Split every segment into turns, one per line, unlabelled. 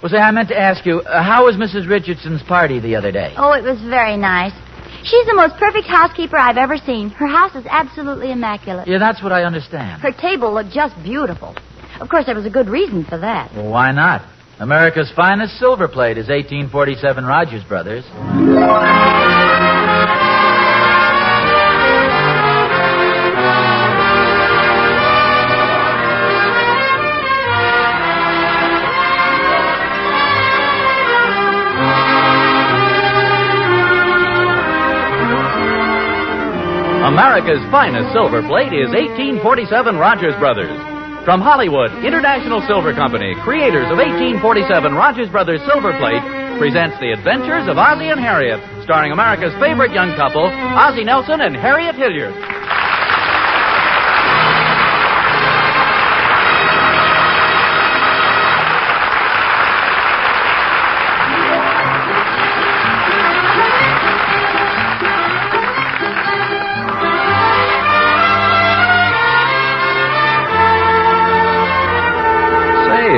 Well, say, I meant to ask you, how was Mrs. Richardson's party the other day?
Oh, it was very nice. She's the most perfect housekeeper I've ever seen. Her house is absolutely immaculate.
Yeah, that's what I understand.
Her table looked just beautiful. Of course, there was a good reason for that.
Well, why not? America's finest silver plate is 1847 Rogers Brothers.
America's finest silver plate is 1847 Rogers Brothers. From Hollywood, International Silver Company, creators of 1847 Rogers Brothers Silver Plate, presents The Adventures of Ozzie and Harriet, starring America's favorite young couple, Ozzie Nelson and Harriet Hilliard.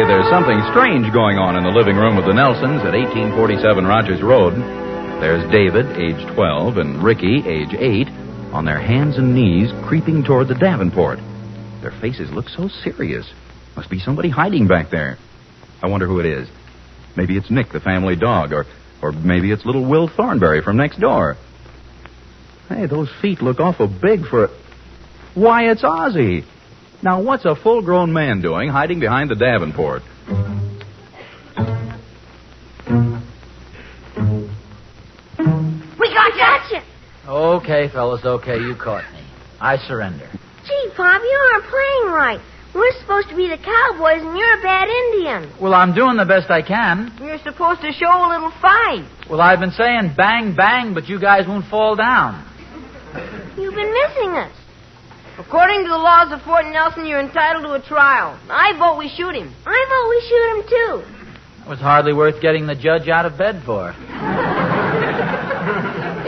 There's something strange going on in the living room of the Nelsons at 1847 Rogers Road. There's David, age 12, and Ricky, age 8, on their hands and knees creeping toward the Davenport. Their faces look so serious. Must be somebody hiding back there. I wonder who it is. Maybe it's Nick, the family dog, or maybe it's little Will Thornberry from next door. Hey, those feet look awful big for... Why, it's Ozzie! Now, what's a full-grown man doing hiding behind the Davenport?
We got you!
Okay, fellas, okay, you caught me. I surrender.
Gee, Pop, you aren't playing right. We're supposed to be the cowboys, and you're a bad Indian.
Well, I'm doing the best I can.
You're supposed to show a little fight.
Well, I've been saying bang, bang, but you guys won't fall down.
You've been missing us. According to the laws of Fort Nelson, you're entitled to a trial. I vote we shoot him. I vote we shoot him, too.
It was hardly worth getting the judge out of bed for.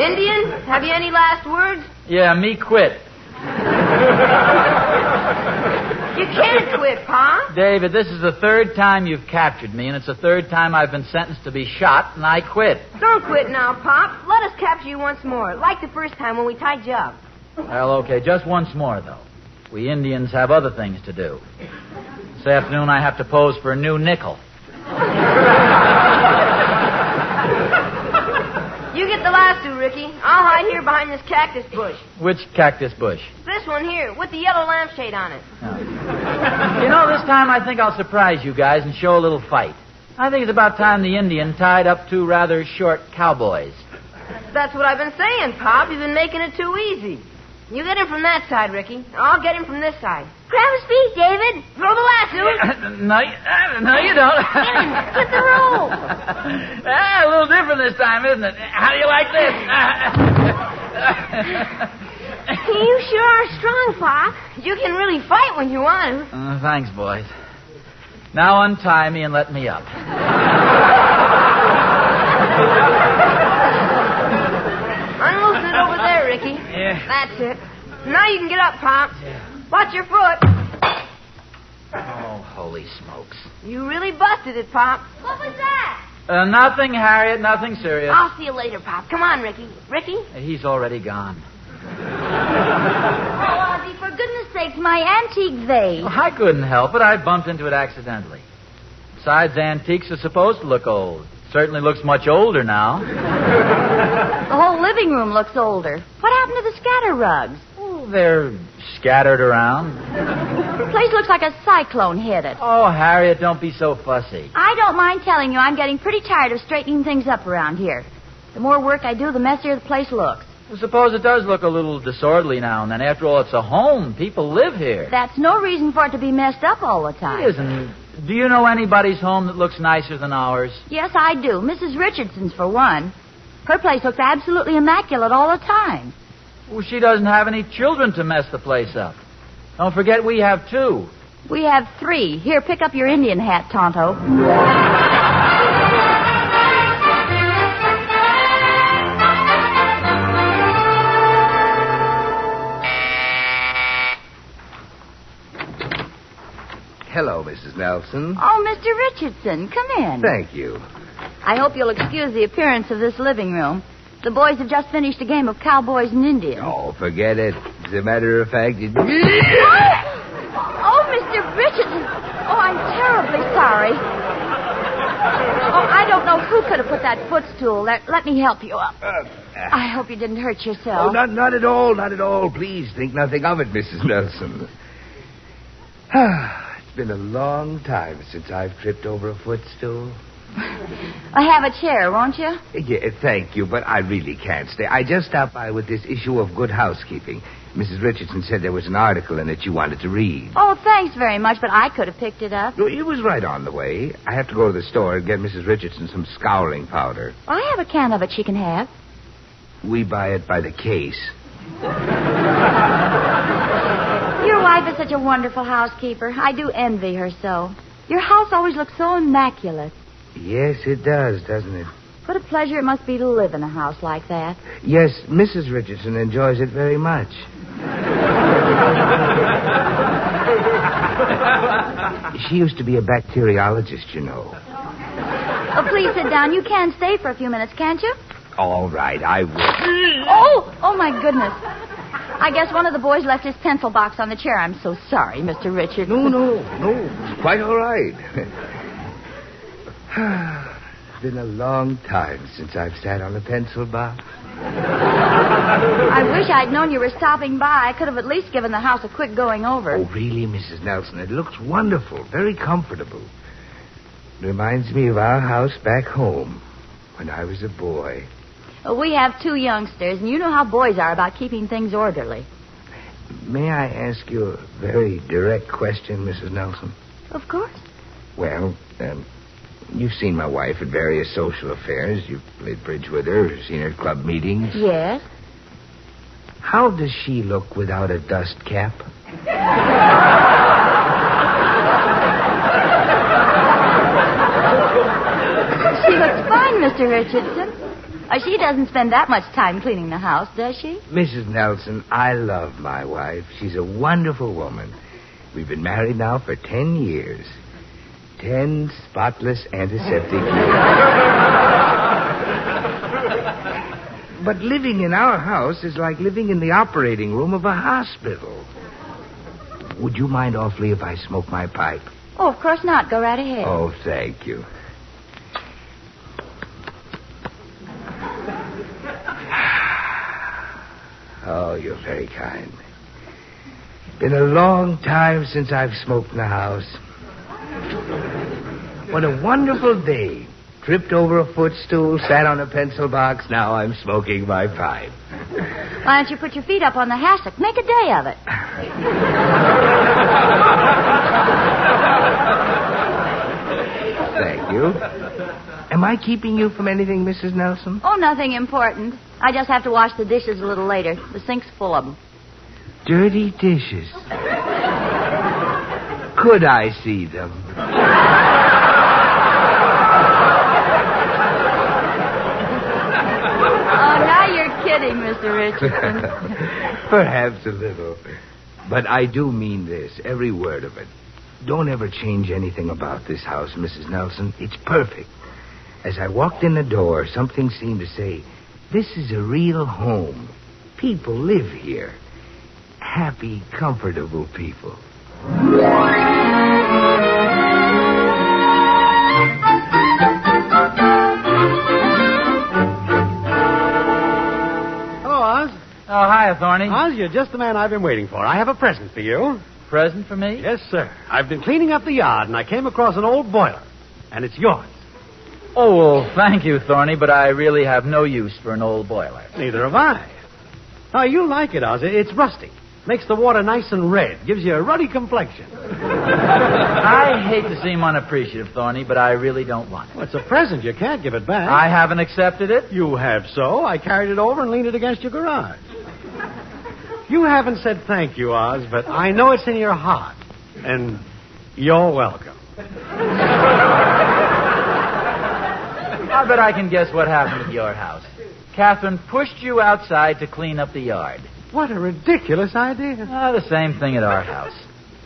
Indian, have you any last words?
Yeah, me quit.
You can't quit, Pa.
David, this is the third time you've captured me, and it's the third time I've been sentenced to be shot, and I quit.
Don't quit now, Pop. Let us capture you once more, like the first time when we tied you up.
Well, okay, just once more, though. We Indians have other things to do. This afternoon I have to pose for a new nickel.
You get the lasso, Ricky. I'll hide here behind this cactus bush.
Which cactus bush?
This one here, with the yellow lampshade on it.
Oh. You know, this time I think I'll surprise you guys and show a little fight. I think it's about time the Indian tied up two rather short cowboys.
That's what I've been saying, Pop. You've been making it too easy. You get him from that side, Ricky. I'll get him from this side.
Grab his feet, David.
Throw the lasso.
No, you don't.
Get him. Get the rope.
A little different this time, isn't it? How do you like this?
You sure are strong, Pop. You can really fight when you want to.
Thanks, boys. Now untie me and let me up.
Unloosen it over there, Ricky.
Yeah.
That's it. Now you can get up, Pop.
Yeah.
Watch your foot.
Oh, holy smokes.
You really busted it, Pop.
What was that?
Nothing, Harriet, nothing serious.
I'll see you later, Pop. Come on, Ricky. Ricky?
He's already gone.
Oh, Ozzie, for goodness sakes, my antique vase.
Well, I couldn't help it. I bumped into it accidentally. Besides, antiques are supposed to look old. Certainly looks much older now.
The whole living room looks older. What happened to the scatter rugs?
Oh, they're scattered around.
The place looks like a cyclone hit it.
Oh, Harriet, don't be so fussy.
I don't mind telling you I'm getting pretty tired of straightening things up around here. The more work I do, the messier the place looks.
Well, suppose it does look a little disorderly now and then. After all, it's a home. People live here.
That's no reason for it to be messed up all the time.
It isn't. Do you know anybody's home that looks nicer than ours?
Yes, I do. Mrs. Richardson's, for one. Her place looks absolutely immaculate all the time.
Well, she doesn't have any children to mess the place up. Don't forget we have two.
We have three. Here, pick up your Indian hat, Tonto.
hello, Mrs. Nelson.
Oh, Mr. Richardson, come in.
Thank you.
I hope you'll excuse the appearance of this living room. The boys have just finished a game of cowboys and Indians.
Oh, forget it. As a matter of fact, it...
Oh, Mr. Richardson. Oh, I'm terribly sorry. Oh, I don't know who could have put that footstool there. Let me help you up. I hope you didn't hurt yourself.
Oh, not at all, not at all. Please think nothing of it, Mrs. Nelson. It's been a long time since I've tripped over a footstool.
Have a chair, won't you?
Yeah, thank you, but I really can't stay. I just stopped by with this issue of Good Housekeeping. Mrs. Richardson said there was an article in it you wanted to read.
Oh, thanks very much, but I could have picked it up.
No, it was right on the way. I have to go to the store and get Mrs. Richardson some scouring powder.
I have a can of it she can have.
We buy it by the case.
Your wife is such a wonderful housekeeper. I do envy her so. Your house always looks so immaculate.
Yes, it does, doesn't it?
What a pleasure it must be to live in a house like that.
Yes, Mrs. Richardson enjoys it very much. She used to be a bacteriologist, you know.
Oh, please sit down. You can stay for a few minutes, can't you?
All right, I will.
Oh, my goodness. I guess one of the boys left his pencil box on the chair. I'm so sorry, Mr. Richard.
No. It's quite all right. It's been a long time since I've sat on a pencil box.
I wish I'd known you were stopping by. I could have at least given the house a quick going over.
Oh, really, Mrs. Nelson? It looks wonderful, very comfortable. It reminds me of our house back home when I was a boy.
Well, we have 2 youngsters, and you know how boys are about keeping things orderly.
May I ask you a very direct question, Mrs. Nelson?
Of course.
Well, you've seen my wife at various social affairs. You've played bridge with her, seen her at club meetings.
Yes.
How does she look without a dust cap?
She looks fine, Mr. Richardson. She doesn't spend that much time cleaning the house, does she?
Mrs. Nelson, I love my wife. She's a wonderful woman. We've been married now for 10 years. 10 spotless antiseptic years. But living in our house is like living in the operating room of a hospital. Would you mind awfully if I smoke my pipe?
Oh, of course not. Go right ahead.
Oh, thank you. Oh, you're very kind. Been a long time since I've smoked in the house. What a wonderful day. Tripped over a footstool, sat on a pencil box. Now I'm smoking my pipe.
Why don't you put your feet up on the hassock? Make a day of it.
Thank you. Am I keeping you from anything, Mrs. Nelson?
Oh, nothing important. I just have to wash the dishes a little later. The sink's full of them.
Dirty dishes. Could I see them?
Oh, now you're kidding, Mr. Richardson.
Perhaps a little. But I do mean this, every word of it. Don't ever change anything about this house, Mrs. Nelson. It's perfect. As I walked in the door, something seemed to say, this is a real home. People live here. Happy, comfortable people.
Hello, Oz.
Oh, hiya, Thorny.
Oz, you're just the man I've been waiting for. I have a present for you.
Present for me?
Yes, sir. I've been cleaning up the yard, and I came across an old boiler. And it's yours.
Oh, well, thank you, Thorny, but I really have no use for an old boiler.
Neither have I. Oh, you'll like it, Oz. It's rusty. Makes the water nice and red. Gives you a ruddy complexion.
I hate to seem unappreciative, Thorny, but I really don't want it.
Well, it's a present. You can't give it back.
I haven't accepted it.
You have so. I carried it over and leaned it against your garage. You haven't said thank you, Oz, but I know it's in your heart. And you're welcome.
I bet I can guess what happened at your house. Catherine pushed you outside to clean up the yard.
What a ridiculous idea.
The same thing at our house.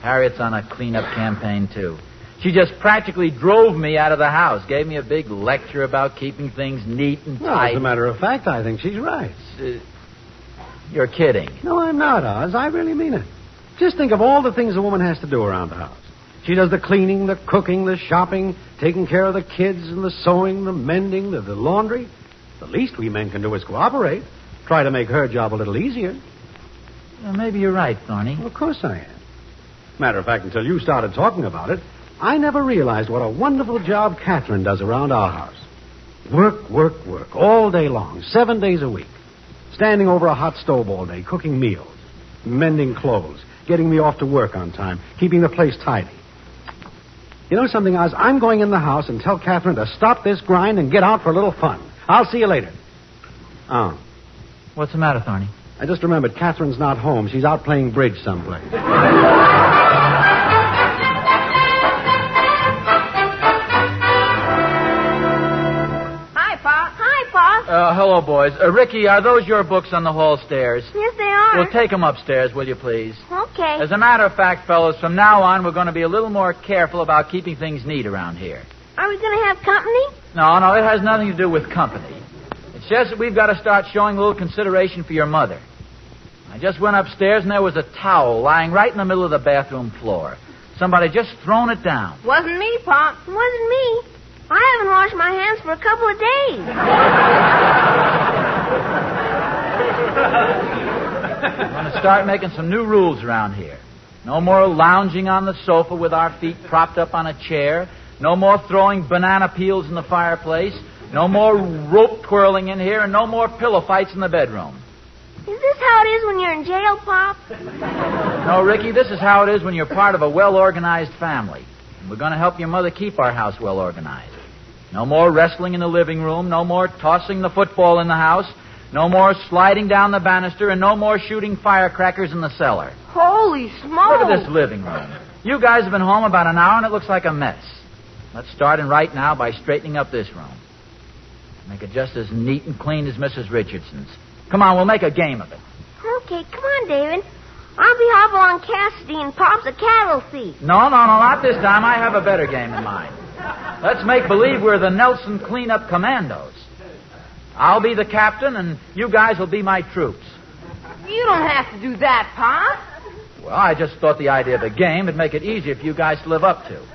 Harriet's on a cleanup campaign, too. She just practically drove me out of the house, gave me a big lecture about keeping things neat and
Well,
tight.
as a matter of fact, I think she's right.
You're kidding.
No, I'm not, Oz. I really mean it. Just think of all the things a woman has to do around the house. She does the cleaning, the cooking, the shopping, taking care of the kids, and the sewing, the mending, the laundry. The least we men can do is cooperate. Try to make her job a little easier.
Well, maybe you're right, Thorny.
Well, of course I am. Matter of fact, until you started talking about it, I never realized what a wonderful job Catherine does around our house. Work, work, work, all day long, 7 days a week. Standing over a hot stove all day, cooking meals, mending clothes, getting me off to work on time, keeping the place tidy. You know something, Oz? I'm going in the house and tell Catherine to stop this grind and get out for a little fun. I'll see you later. Oh.
What's the matter, Thorny?
I just remembered Catherine's not home. She's out playing bridge someplace.
Hello, boys. Ricky, are those your books on the hall stairs?
Yes, they are.
Well, take them upstairs, will you, please?
Okay.
As a matter of fact, fellows, from now on, we're going to be a little more careful about keeping things neat around here.
Are we going to have company?
No, it has nothing to do with company. It's just that we've got to start showing a little consideration for your mother. I just went upstairs, and there was a towel lying right in the middle of the bathroom floor. Somebody just thrown it down.
Wasn't me, Pop. It wasn't me. I haven't washed my hands for a couple of days.
I'm going to start making some new rules around here. No more lounging on the sofa with our feet propped up on a chair. No more throwing banana peels in the fireplace. No more rope twirling in here, and no more pillow fights in the bedroom.
Is this how it is when you're in jail, Pop?
No, Ricky, this is how it is when you're part of a well-organized family. And we're going to help your mother keep our house well-organized. No more wrestling in the living room. No more tossing the football in the house. No more sliding down the banister, and no more shooting firecrackers in the cellar.
Holy smokes.
Look at this living room. You guys have been home about an hour, and it looks like a mess. Let's start in right now by straightening up this room. Make it just as neat and clean as Mrs. Richardson's. Come on, we'll make a game of it.
Okay, come on, David. I'll be Hopalong Cassidy and Pop's a cattle thief.
No, not this time. I have a better game in mind. Let's make believe we're the Nelson Cleanup Commandos. I'll be the captain, and you guys will be my troops.
You don't have to do that, Pop.
Well, I just thought the idea of the game would make it easier for you guys to live up to.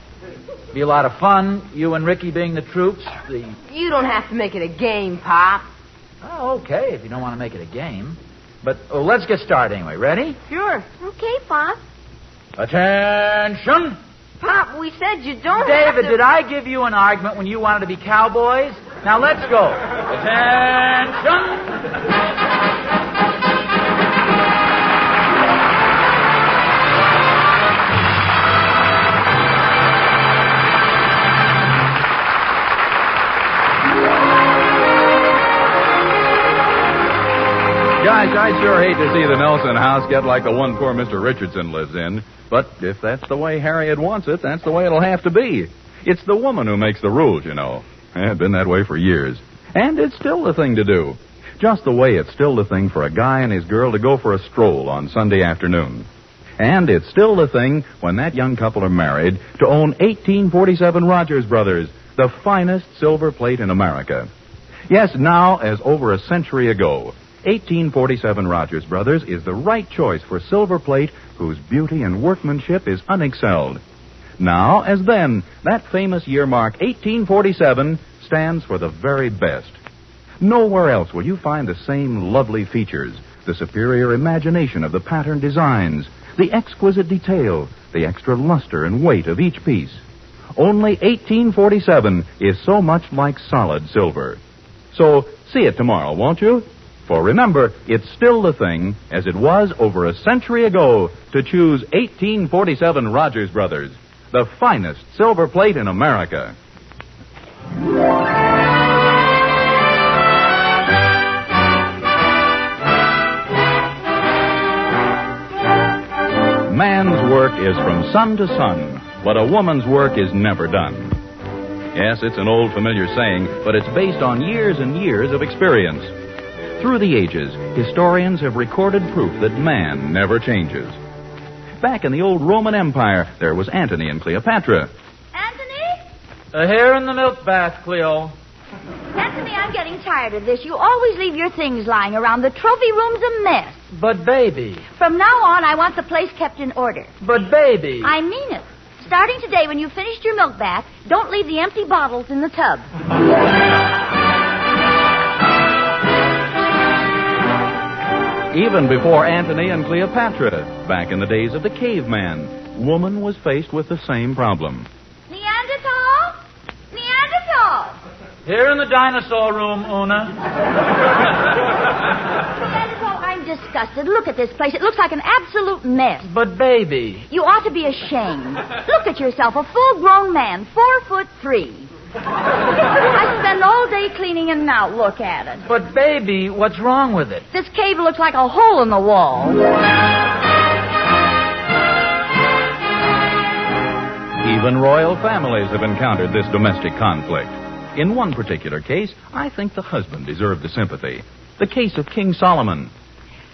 Be a lot of fun, you and Ricky being the troops.
You don't have to make it a game, Pop.
Oh, okay, if you don't want to make it a game. But let's get started anyway. Ready?
Sure. Okay, Pop.
Attention!
Pop, we said you don't
David,
have to...
did I give you an argument when you wanted to be cowboys? Now let's go. Attention!
Guys, I sure hate to see the Nelson house get like the one poor Mr. Richardson lives in. But if that's the way Harriet wants it, that's the way it'll have to be. It's the woman who makes the rules, you know. It's been that way for years. And it's still the thing to do. Just the way it's still the thing for a guy and his girl to go for a stroll on Sunday afternoon. And it's still the thing, when that young couple are married, to own 1847 Rogers Brothers, the finest silver plate in America. Yes, now, as over a century ago, 1847 Rogers Brothers is the right choice for silver plate whose beauty and workmanship is unexcelled. Now, as then, that famous year mark 1847 stands for the very best. Nowhere else will you find the same lovely features, the superior imagination of the pattern designs, the exquisite detail, the extra luster and weight of each piece. Only 1847 is so much like solid silver. So, see it tomorrow, won't you? For remember, it's still the thing, as it was over a century ago, to choose 1847 Rogers Brothers, the finest silver plate in America. Man's work is from sun to sun, but a woman's work is never done. Yes, it's an old familiar saying, but it's based on years and years of experience. Through the ages, historians have recorded proof that man never changes. back in the old Roman Empire, there was Antony and Cleopatra.
Anthony?
Here in the milk bath, Cleo.
Anthony, I'm getting tired of this. You always leave your things lying around. The trophy room's a mess.
But, baby.
From now on, I want the place kept in order.
But, baby.
I mean it. Starting today, when you've finished your milk bath, don't leave the empty bottles in the tub.
Even before Antony and Cleopatra, back in the days of the caveman, woman was faced with the same problem.
Neanderthal? Neanderthal!
Here in the dinosaur room, Una.
Neanderthal, I'm disgusted. Look at this place. It looks like an absolute mess.
But, baby.
You ought to be ashamed. Look at yourself, a full-grown man, 4'3". I spend all day cleaning and now look at it.
But, baby, what's wrong with it?
This cave looks like a hole in the wall.
Even royal families have encountered this domestic conflict. In one particular case, I think the husband deserved the sympathy. The case of King Solomon.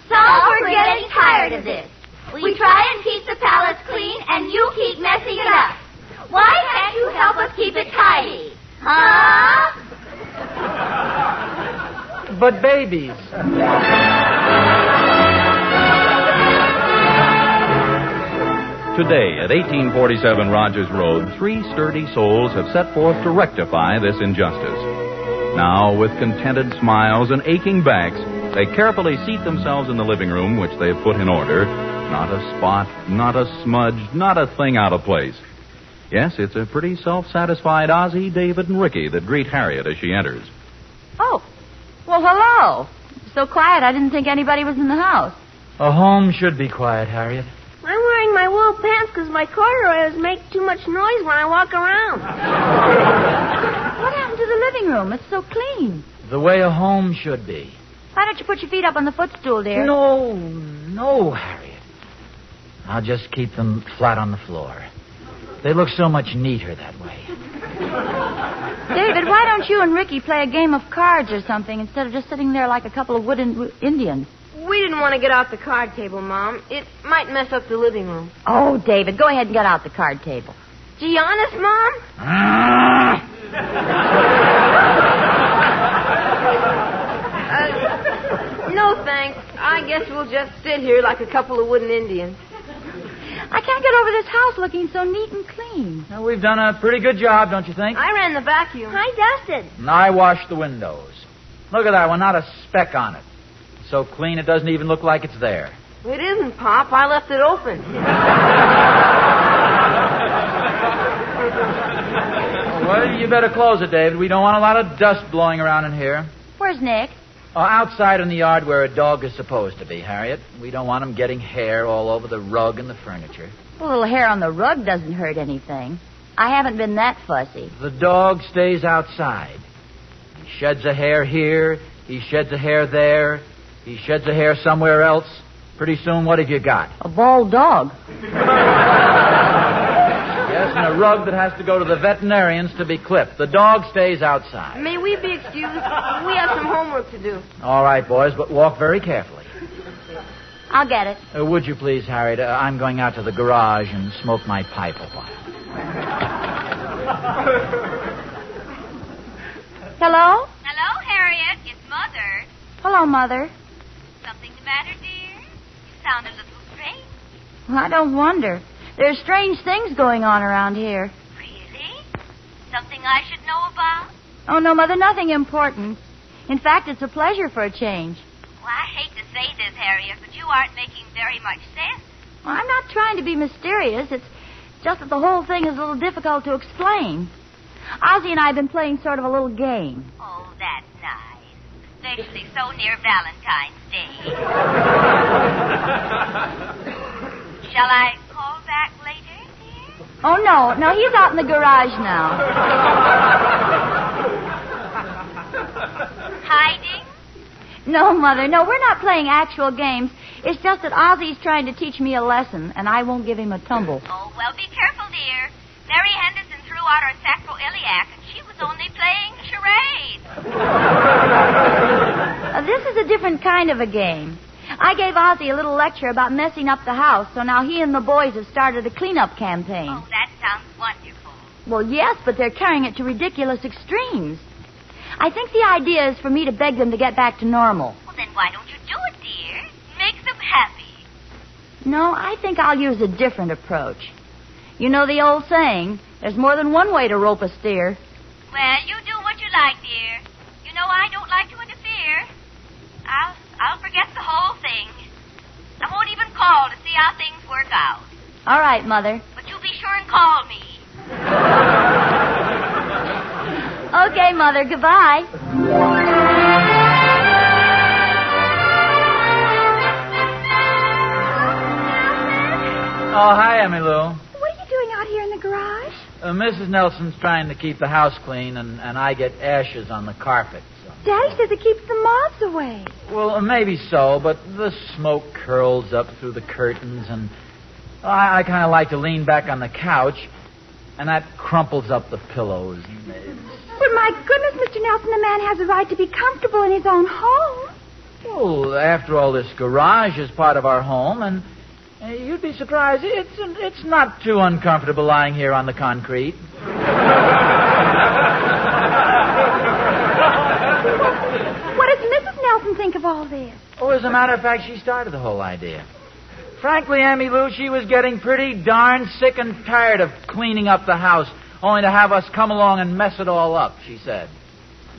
Saul, we're getting tired of this. We try and keep the palace clean, and you keep messing it up. Why can't you help us keep it tidy? Huh?
But, babies.
Today, at 1847 Rogers Road, 3 sturdy souls have set forth to rectify this injustice. Now, with contented smiles and aching backs, they carefully seat themselves in the living room, which they have put in order. Not a spot, not a smudge, not a thing out of place. Yes, it's a pretty self-satisfied Ozzie, David, and Ricky that greet Harriet as she enters.
Oh, well, hello. So quiet, I didn't think anybody was in the house.
A home should be quiet, Harriet.
I'm wearing my wool pants because my corduroys make too much noise when I walk around.
What happened to the living room? It's so clean.
The way a home should be.
Why don't you put your feet up on the footstool, dear?
No, Harriet. I'll just keep them flat on the floor. They look so much neater that way.
David, why don't you and Ricky play a game of cards or something instead of just sitting there like a couple of wooden Indians?
We didn't want to get out the card table, Mom. It might mess up the living room.
Oh, David, go ahead and get out the card table.
Gee, honest, Mom? No, thanks. I guess we'll just sit here like a couple of wooden Indians.
I can't get over this house looking so neat and clean.
Well, we've done a pretty good job, don't you think?
I ran the vacuum.
I dusted.
And I washed the windows. Look at that one, not a speck on it. It's so clean it doesn't even look like it's there.
It isn't, Pop. I left it open.
Well, you better close it, David. We don't want a lot of dust blowing around in here.
Where's Nick?
Outside in the yard where a dog is supposed to be, Harriet. We don't want him getting hair all over the rug and the furniture.
A little hair on the rug doesn't hurt anything. I haven't been that fussy.
The dog stays outside. He sheds a hair here. He sheds a hair there. He sheds a hair somewhere else. Pretty soon, what have you got?
A bald dog.
Yes, and a rug that has to go to the veterinarians to be clipped. The dog stays outside.
May we be excused? We have some homework to do.
All right, boys, but walk very carefully.
I'll get it.
Would you please, Harriet? I'm going out to the garage and smoke my pipe a while.
Hello?
Hello, Harriet. It's Mother.
Hello, Mother.
Something the matter, dear? You sound a little strange.
Well, I don't wonder. There's strange things going on around here.
Really? Something I should know about?
Oh, no, Mother, nothing important. In fact, it's a pleasure for a change.
Well, I hate to say this, Harriet, but you aren't making very much sense.
Well, I'm not trying to be mysterious. It's just that the whole thing is a little difficult to explain. Ozzie and I have been playing sort of a little game.
Oh, that's nice. Especially so near Valentine's Day. Shall I call back later, dear?
Oh, no, he's out in the garage now.
Hiding?
No, Mother, no, we're not playing actual games. It's just that Ozzie's trying to teach me a lesson, and I won't give him a tumble.
Oh, well, be careful, dear. Mary Henderson threw out her sacroiliac, and she was only playing charades.
This is a different kind of a game. I gave Ozzie a little lecture about messing up the house, so now he and the boys have started a cleanup campaign.
Oh, that sounds wonderful.
Well, yes, but they're carrying it to ridiculous extremes. I think the idea is for me to beg them to get back to normal.
Well, then why don't you do it, dear? Make them happy.
No, I think I'll use a different approach. You know the old saying, there's more than one way to rope a steer.
Well, you do what you like, dear. You know I don't like to interfere. I'll forget the whole thing. I won't even call to see how things work out.
All right, Mother.
But you be sure and call me.
Okay, Mother, goodbye.
Oh, hi, Emmy Lou.
What are you doing out here in the garage?
Mrs. Nelson's trying to keep the house clean, and I get ashes on the carpet. So.
Daddy says it keeps the moths away.
Well, maybe so, but the smoke curls up through the curtains, and I kind of like to lean back on the couch, and that crumples up the pillows.
But my goodness, Mr. Nelson, a man has a right to be comfortable in his own home.
Well, after all, this garage is part of our home, and you'd be surprised. It's not too uncomfortable lying here on the concrete.
What does Mrs. Nelson think of all this?
Oh, as a matter of fact, she started the whole idea. Frankly, Emmy Lou, she was getting pretty darn sick and tired of cleaning up the house, only to have us come along and mess it all up, she said.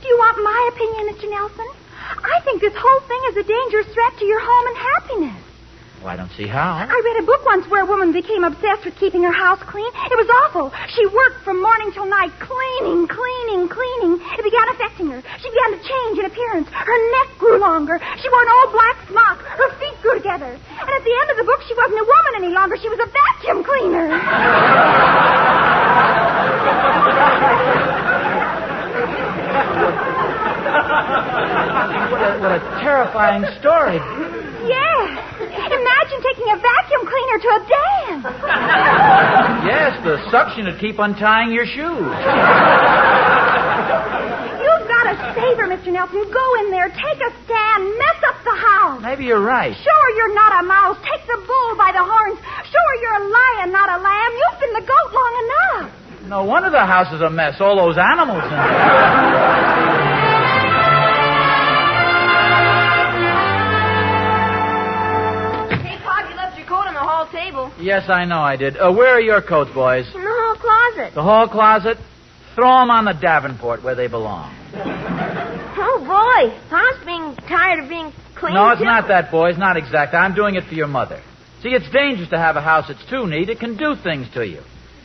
Do you want my opinion, Mr. Nelson? I think this whole thing is a dangerous threat to your home and happiness.
Well, I don't see how.
I read a book once where a woman became obsessed with keeping her house clean. It was awful. She worked from morning till night, cleaning. It began affecting her. She began to change in appearance. Her neck grew longer. She wore an old black smock. Her feet grew together. And at the end of the book, she wasn't a woman any longer. She was a vacuum cleaner.
What a terrifying story.
Yes. Imagine taking a vacuum cleaner to a dance.
Yes, the suction would keep untying your shoes.
You've got to save her, Mr. Nelson. Go in there, take a stand, mess up the house.
Maybe you're right.
Show her you're not a mouse. Take the bull by the horns. Show her you're a lion, not a lamb. You've been the goat long enough.
No wonder the house is a mess. All those animals in there.
Table.
Yes, I know I did. Where are your coats, boys?
In the hall closet.
The hall closet? Throw them on the Davenport where they belong.
Oh, boy. Pa's being tired of being clean.
No, it's not that, boys. Not exactly. I'm doing it for your mother. See, it's dangerous to have a house that's too neat. It can do things to you.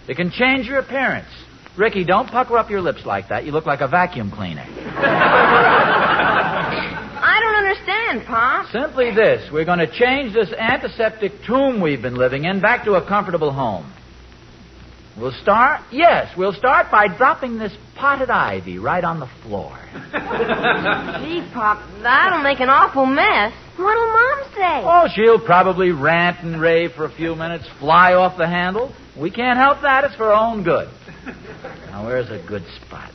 It can change your appearance. Ricky, don't pucker up your lips like that. You look like a vacuum cleaner.
I don't understand, Pa.
Simply this. We're going to change this antiseptic tomb we've been living in back to a comfortable home. We'll start by dropping this potted ivy right on the floor.
Gee, Pop, that'll make an awful mess. What'll Mom say?
Oh, she'll probably rant and rave for a few minutes, fly off the handle. We can't help that. It's for our own good. Now, where's a good spot?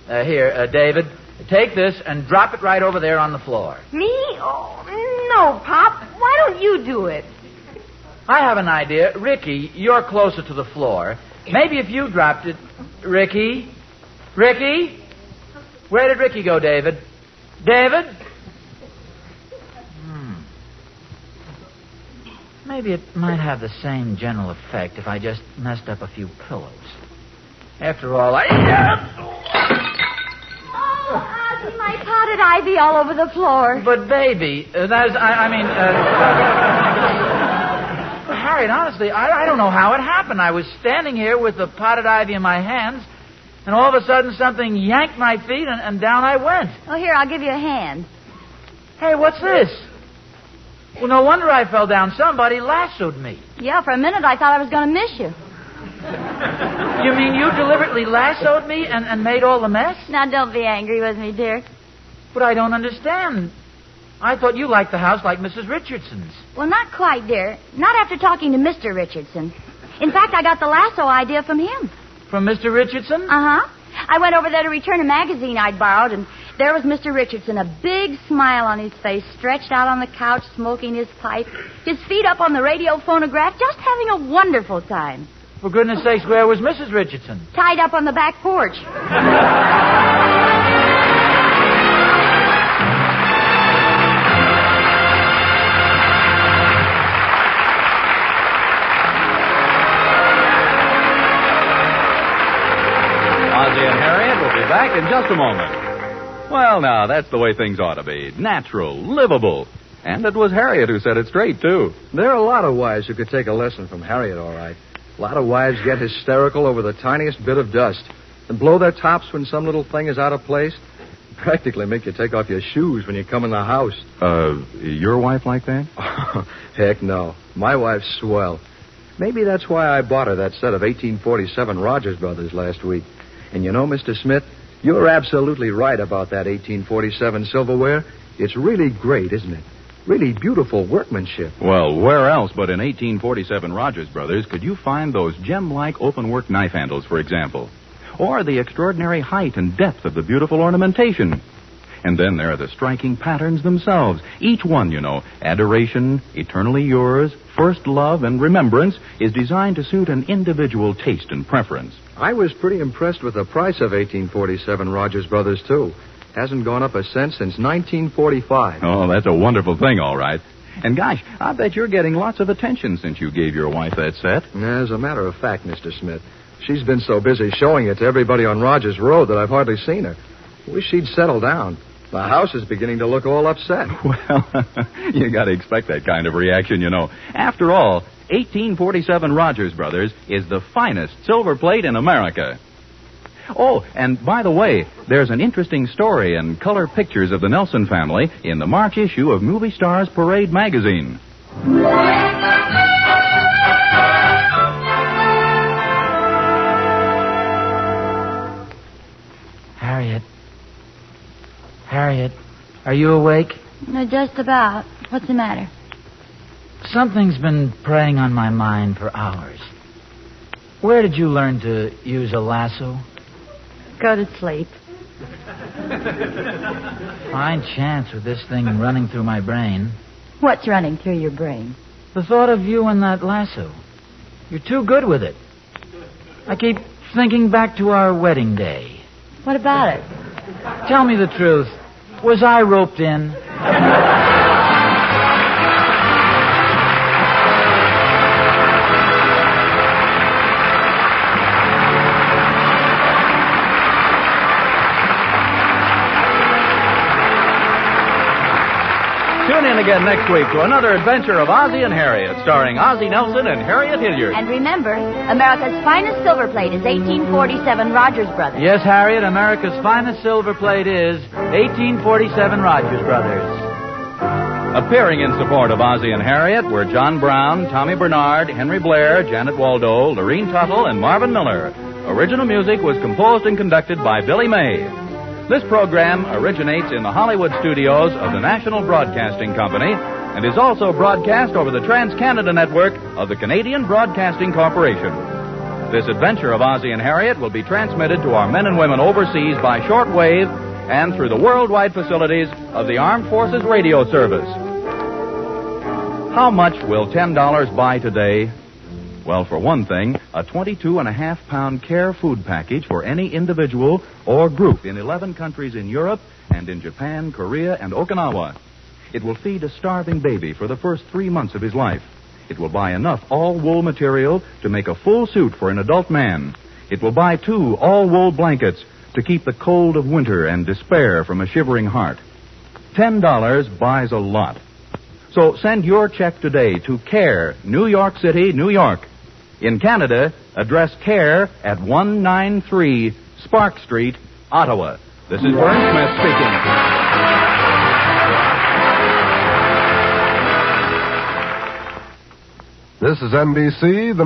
Here, David, take this and drop it right over there on the floor.
Me? Oh, no, Pop. Why don't you do it?
I have an idea. Ricky, you're closer to the floor. Maybe if you dropped it... Ricky? Ricky? Where did Ricky go, David? David? Maybe it might have the same general effect if I just messed up a few pillows. After all,
Oh, Ozzie, my potted ivy all over the floor.
But, baby, Harriet, honestly, I don't know how it happened. I was standing here with the potted ivy in my hands, and all of a sudden something yanked my feet, and down I went.
Oh, here, I'll give you a hand.
Hey, what's this? Well, no wonder I fell down. Somebody lassoed me.
Yeah, for a minute I thought I was going to miss you.
You mean you deliberately lassoed me and made all the mess?
Now, don't be angry with me, dear.
But I don't understand. I thought you liked the house like Mrs. Richardson's.
Well, not quite, dear. Not after talking to Mr. Richardson. In fact, I got the lasso idea from him.
From Mr. Richardson?
Uh-huh. I went over there to return a magazine I'd borrowed, and There was Mr. Richardson, a big smile on his face, stretched out on the couch, smoking his pipe, his feet up on the radio phonograph, just having a wonderful time.
For goodness sakes, where was Mrs. Richardson?
Tied up on the back porch.
Ozzie and Harriet will be back in just a moment. Well, now, that's the way things ought to be. Natural, livable. And it was Harriet who said it straight, too.
There are a lot of wives who could take a lesson from Harriet, all right. A lot of wives get hysterical over the tiniest bit of dust and blow their tops when some little thing is out of place. Practically make you take off your shoes when you come in the house.
Your wife like that?
Heck no. My wife's swell. Maybe that's why I bought her that set of 1847 Rogers Brothers last week. And you know, Mr. Smith, you're absolutely right about that 1847 silverware. It's really great, isn't it? Really beautiful workmanship.
Well, where else but in 1847 Rogers Brothers could you find those gem-like open-work knife handles, for example? Or the extraordinary height and depth of the beautiful ornamentation? And then there are the striking patterns themselves. Each one, you know, adoration, eternally yours, first love, and remembrance, is designed to suit an individual taste and preference.
I was pretty impressed with the price of 1847 Rogers Brothers, too. Hasn't gone up a cent since 1945.
Oh, that's a wonderful thing, all right. And gosh, I bet you're getting lots of attention since you gave your wife that set.
As a matter of fact, Mr. Smith, she's been so busy showing it to everybody on Rogers Road that I've hardly seen her. Wish she'd settle down. The house is beginning to look all upset.
Well, you got to expect that kind of reaction, you know. After all, 1847 Rogers Brothers is the finest silver plate in America. Oh, and by the way, there's an interesting story and color pictures of the Nelson family in the March issue of Movie Stars Parade magazine.
Harriet, are you awake?
Just about. What's the matter?
Something's been preying on my mind for hours. Where did you learn to use a lasso?
Go to sleep.
Fine chance with this thing running through my brain.
What's running through your brain?
The thought of you and that lasso. You're too good with it. I keep thinking back to our wedding day.
What about it?
Tell me the truth. Was I roped in?
Tune in again next week to another adventure of Ozzie and Harriet, starring Ozzie Nelson and Harriet Hilliard.
And remember, America's finest silver plate is 1847 Rogers Brothers.
Yes, Harriet, America's finest silver plate is 1847 Rogers Brothers.
Appearing in support of Ozzie and Harriet were John Brown, Tommy Bernard, Henry Blair, Janet Waldo, Lorene Tuttle, and Marvin Miller. Original music was composed and conducted by Billy May. This program originates in the Hollywood studios of the National Broadcasting Company and is also broadcast over the Trans-Canada Network of the Canadian Broadcasting Corporation. This adventure of Ozzie and Harriet will be transmitted to our men and women overseas by shortwave and through the worldwide facilities of the Armed Forces Radio Service. How much will $10 buy today? Well, for one thing, a 22.5-pound care food package for any individual or group in 11 countries in Europe and in Japan, Korea, and Okinawa. It will feed a starving baby for the first 3 months of his life. It will buy enough all-wool material to make a full suit for an adult man. It will buy 2 all-wool blankets to keep the cold of winter and despair from a shivering heart. $10 buys a lot. So send your check today to CARE, New York City, New York. In Canada, address CARE at 193 Spark Street, Ottawa. This is Vern Smith speaking.
This is NBC, the